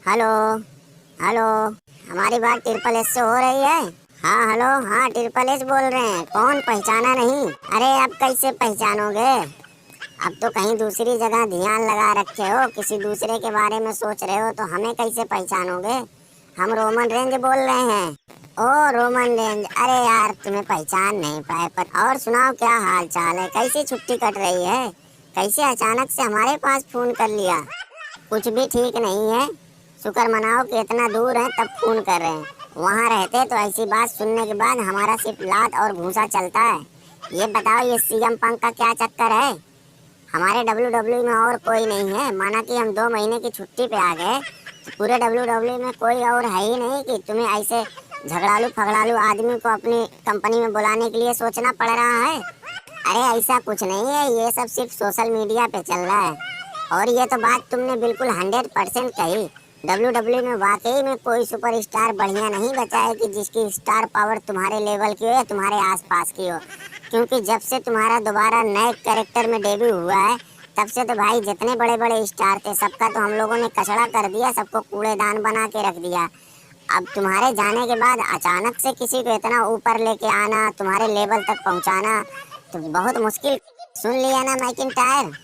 Hello. Hello. हमारी बात triple S से हो रही है? हाँ हेलो, हाँ ट्रिपल एस बोल रहे हैं। कौन, पहचाना नहीं? अरे अब कैसे पहचानोगे? अब तो कहीं दूसरी जगह ध्यान लगा रखे हो, किसी दूसरे के बारे में सोच रहे हो, तो हमें कैसे पहचानोगे? हम रोमन रेंज बोल रहे हैं। ओ रोमन रेंज, अरे यार तुम्हें पहचान नहीं पाए। पर और सुनाओ, क्या हाल चाल है? कैसी छुट्टी कट रही है? कैसे अचानक से हमारे पास फोन कर लिया? कुछ भी ठीक नहीं है। शुक्र मनाओ कि इतना दूर है तब फोन कर रहे हैं। वहाँ रहते तो ऐसी बात सुनने के बाद हमारा सिर्फ लात और घूंसा चलता है। ये बताओ, ये सीएम पंख का क्या चक्कर है? हमारे डब्ल्यू में और कोई नहीं है? माना कि हम 2 महीने की छुट्टी पे आ गए, तो पूरे डब्ल्यू में कोई और है ही नहीं कि तुम्हें ऐसे झगड़ालू फगड़ालू आदमी को अपनी कंपनी में बुलाने के लिए सोचना पड़ रहा है? अरे ऐसा कुछ नहीं है, ये सब सिर्फ सोशल मीडिया पे चल रहा है। और ये तो बात तुमने बिल्कुल 100% कही। डब्ल्यू में वाकई में कोई सुपरस्टार बढ़िया नहीं बचा है कि जिसकी स्टार पावर तुम्हारे लेवल की हो या तुम्हारे आसपास की हो। क्योंकि जब से तुम्हारा दोबारा नए कैरेक्टर में डेब्यू हुआ है, तब से तो भाई जितने बड़े बड़े स्टार थे सबका तो हम लोगों ने कचड़ा कर दिया, सबको कूड़ेदान बना के रख दिया। अब तुम्हारे जाने के बाद अचानक से किसी को इतना ऊपर लेके आना, तुम्हारे लेवल तक पहुंचाना, तो बहुत मुश्किल। सुन लिया ना मैकिंटायर?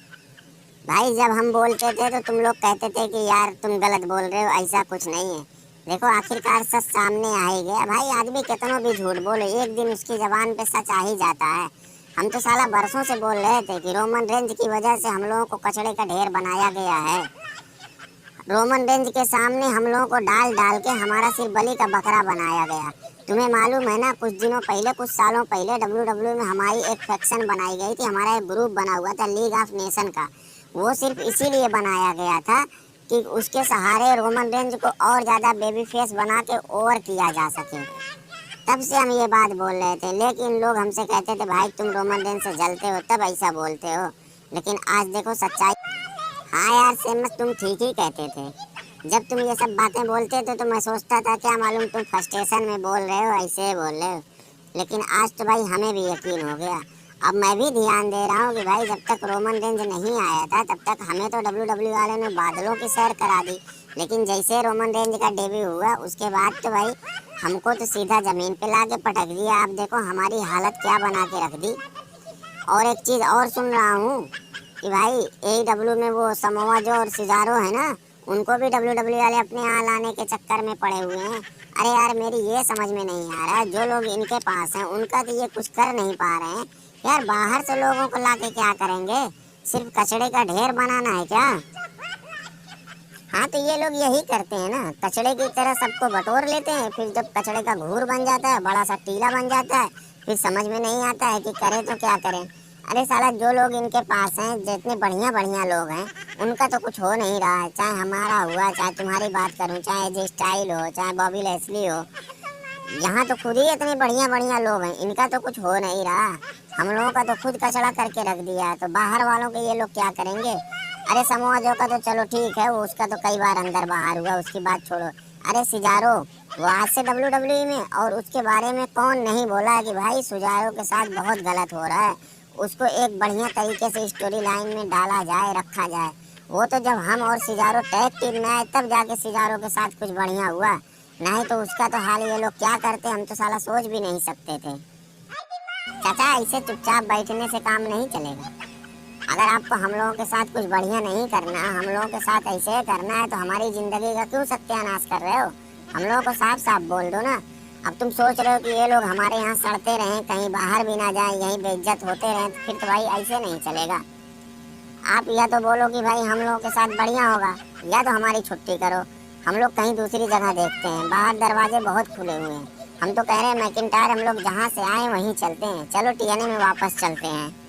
भाई जब हम बोलते थे तो तुम लोग कहते थे कि यार तुम गलत बोल रहे हो, ऐसा कुछ नहीं है। देखो आखिरकार सच सामने आ ही गया। भाई आदमी कितना भी झूठ बोले, एक दिन उसकी जबान पे सच आ ही जाता है। हम तो साला बरसों से बोल रहे थे कि रोमन रेंज की वजह से हम लोगों को कचड़े का ढेर बनाया गया है। रोमन रेंज के सामने हम लोगों को डाल डाल के हमारा सिर बलि का बकरा बनाया गया। तुम्हें मालूम है ना, कुछ दिनों पहले, कुछ सालों पहले डब्ल्यू में हमारी एक फैक्शन बनाई गई थी। हमारा एक ग्रुप बना हुआ था लीग ऑफ नेशन का। वो सिर्फ इसीलिए बनाया गया था कि उसके सहारे रोमन रेंज को और ज़्यादा बेबी फेस बना के ओवर किया जा सके। तब से हम ये बात बोल रहे थे, लेकिन लोग हमसे कहते थे भाई तुम रोमन रेंज से जलते हो तब ऐसा बोलते हो। लेकिन आज देखो सच्चाई। हाँ यार सेमस, तुम ठीक ही कहते थे। जब तुम ये सब बातें बोलते थे तो मैं सोचता था क्या मालूम तुम फ्रस्ट्रेशन में बोल रहे हो, ऐसे बोल रहे हो। लेकिन आज तो भाई हमें भी यकीन हो गया। अब मैं भी ध्यान दे रहा हूँ कि भाई जब तक रोमन रेंज नहीं आया था तब तक हमें तो डब्ल्यू वाले ने बादलों की सैर करा दी। लेकिन जैसे रोमन रेंज का डेब्यू हुआ उसके बाद तो भाई हमको तो सीधा जमीन पे ला के पटक दिया। आप देखो हमारी हालत क्या बना के रख दी। और एक चीज़ और सुन रहा हूँ कि भाई AEW में वो समोआ जो और सिजारो है ना, उनको भी डब्ल्यू वाले अपने यहाँ लाने के चक्कर में पड़े हुए हैं। अरे यार मेरी ये समझ में नहीं आ रहा है, जो लोग इनके पास हैं उनका तो ये कुछ कर नहीं पा रहे हैं यार। बाहर से लोगों को लाके क्या करेंगे? सिर्फ कचड़े का ढेर बनाना है क्या? हाँ तो ये लोग यही करते हैं ना, कचड़े की तरह सबको बटोर लेते हैं, फिर जब कचड़े का घूर बन जाता है, बड़ा सा टीला बन जाता है, फिर समझ में नहीं आता है कि करें तो क्या करें। अरे साला जो लोग इनके पास हैं, जितने बढ़िया बढ़िया लोग हैं, उनका तो कुछ हो नहीं रहा है। चाहे हमारा हुआ, चाहे तुम्हारी बात करूं, चाहे जे स्टाइल हो, चाहे बॉबी लेस्ली हो, यहाँ तो खुद ही इतने बढ़िया बढ़िया लोग हैं, इनका तो कुछ हो नहीं रहा। हम लोगों का तो खुद कचड़ा करके रख दिया है, तो बाहर वालों के ये लोग क्या करेंगे? अरे समोआ जो का तो चलो ठीक है, वो उसका तो कई बार अंदर बाहर हुआ, उसकी बात छोड़ो। अरे सिजारो, वो आज से डब्ल्यू में, और उसके बारे में कौन नहीं बोला कि भाई सुजारो के साथ बहुत गलत हो रहा है, उसको एक बढ़िया तरीके से स्टोरी लाइन में डाला जाए, रखा जाए। वो तो जब हम और सिजारो टैग टीम में आए तब जाके सिजारो के साथ कुछ बढ़िया हुआ, नहीं तो उसका तो हाल ये लोग क्या करते हम तो साला सोच भी नहीं सकते थे। चाचा ऐसे चुपचाप बैठने से काम नहीं चलेगा। अगर आपको हम लोगों के साथ कुछ बढ़िया नहीं करना, हम लोगों के साथ ऐसे करना है, तो हमारी जिंदगी का क्यों सत्यानाश कर रहे हो? हम लोगों को साफ साफ बोल दो ना। अब तुम सोच रहे हो कि ये लोग हमारे यहाँ सड़ते रहें, कहीं बाहर भी ना जाए, यहीं बेइज्जत होते रहें, तो फिर तो भाई ऐसे नहीं चलेगा। आप या तो बोलो कि भाई हम लोगों के साथ बढ़िया होगा, या तो हमारी छुट्टी करो, हम लोग कहीं दूसरी जगह देखते हैं। बाहर दरवाजे बहुत खुले हुए हैं। हम तो कह रहे हैं मैकिंटायर, हम लोग जहाँ से आए वहीं चलते हैं। चलो TNA में वापस चलते हैं।